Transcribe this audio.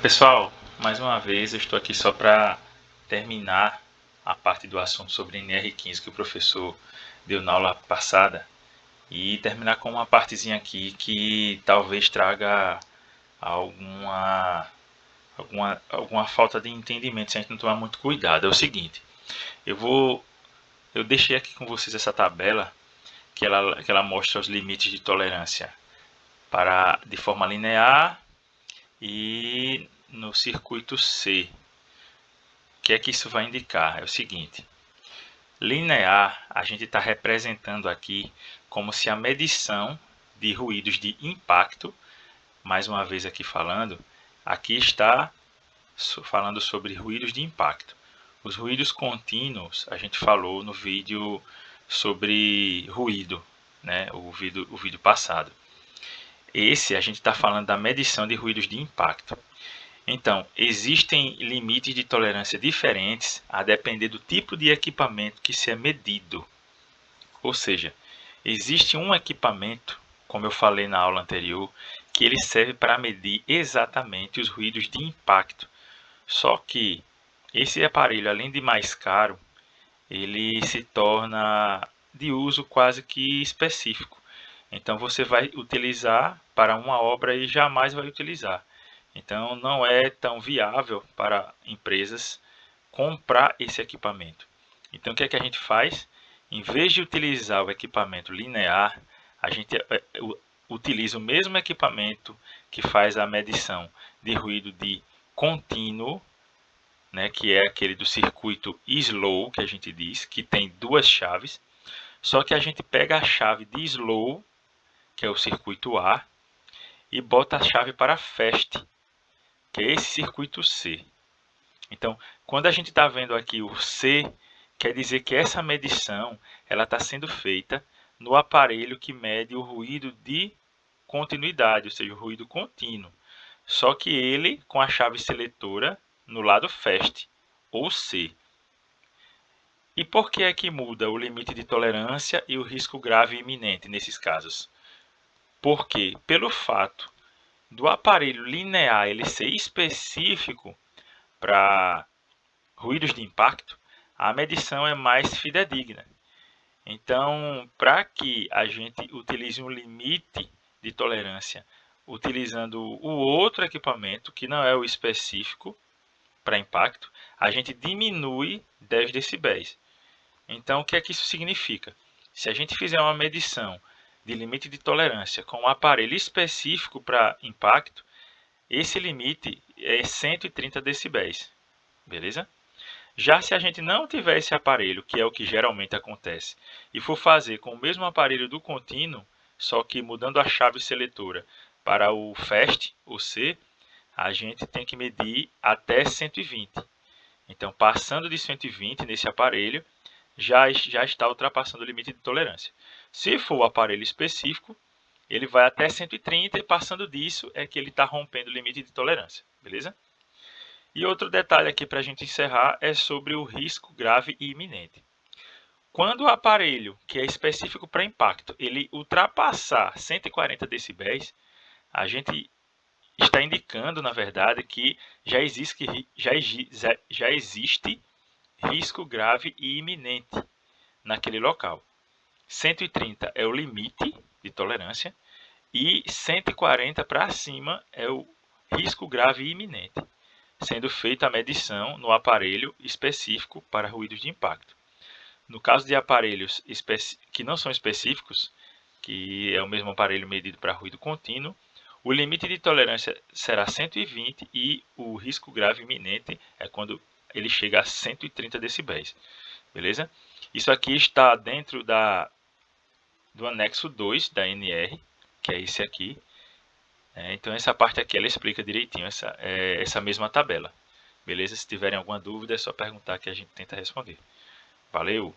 Pessoal, mais uma vez eu estou aqui só para terminar a parte do assunto sobre NR15 que o professor deu na aula passada e terminar com uma partezinha aqui que talvez traga alguma falta de entendimento se a gente não tomar muito cuidado. É o seguinte, eu deixei aqui com vocês essa tabela que ela mostra os limites de tolerância de forma linear e no circuito C. O que é que isso vai indicar? É o seguinte, linear a gente está representando aqui como se a medição de ruídos de impacto, mais uma vez aqui está falando sobre ruídos de impacto. Os ruídos contínuos a gente falou no vídeo sobre ruído, né? o vídeo passado. Esse a gente está falando da medição de ruídos de impacto. Então, existem limites de tolerância diferentes a depender do tipo de equipamento que se é medido. Ou seja, existe um equipamento, como eu falei na aula anterior, que ele serve para medir exatamente os ruídos de impacto. Só que esse aparelho, além de mais caro, ele se torna de uso quase que específico. Então você vai utilizar para uma obra e jamais vai utilizar. Então não é tão viável para empresas comprar esse equipamento. Então o que é que a gente faz? Em vez de utilizar o equipamento linear, a gente utiliza o mesmo equipamento que faz a medição de ruído de contínuo, né, que é aquele do circuito slow, que a gente diz, que tem duas chaves. Só que a gente pega a chave de slow, que é o circuito A, e bota a chave para fast, que é esse circuito C. Então, quando a gente está vendo aqui o C, quer dizer que essa medição está sendo feita no aparelho que mede o ruído de continuidade, ou seja, o ruído contínuo. Só que ele com a chave seletora no lado fast, ou C. E por que é que muda o limite de tolerância e o risco grave e iminente nesses casos? Porque, pelo fato do aparelho linear ele ser específico para ruídos de impacto, a medição é mais fidedigna. Então, para que a gente utilize um limite de tolerância utilizando o outro equipamento, que não é o específico para impacto, a gente diminui 10 decibéis. Então, o que é que isso significa? Se a gente fizer uma medição de limite de tolerância com um aparelho específico para impacto, esse limite é 130 decibéis, beleza? Já se a gente não tiver esse aparelho, que é o que geralmente acontece, e for fazer com o mesmo aparelho do contínuo, só que mudando a chave seletora para o fast, o C, a gente tem que medir até 120. Então, passando de 120 nesse aparelho, já está ultrapassando o limite de tolerância. Se for o aparelho específico, ele vai até 130 e passando disso é que ele está rompendo o limite de tolerância, beleza? E outro detalhe aqui para a gente encerrar é sobre o risco grave e iminente. Quando o aparelho, que é específico para impacto, ele ultrapassar 140 decibéis, a gente está indicando, na verdade, que já existe risco grave e iminente naquele local. 130 é o limite de tolerância e 140 para cima é o risco grave e iminente, sendo feita a medição no aparelho específico para ruídos de impacto. No caso de aparelhos que não são específicos, que é o mesmo aparelho medido para ruído contínuo, o limite de tolerância será 120 e o risco grave iminente é quando ele chega a 130 decibéis. Beleza? Isso aqui está dentro do anexo 2 da NR, que é esse aqui. Então essa parte aqui ela explica direitinho essa mesma tabela. Beleza? Se tiverem alguma dúvida é só perguntar que a gente tenta responder. Valeu!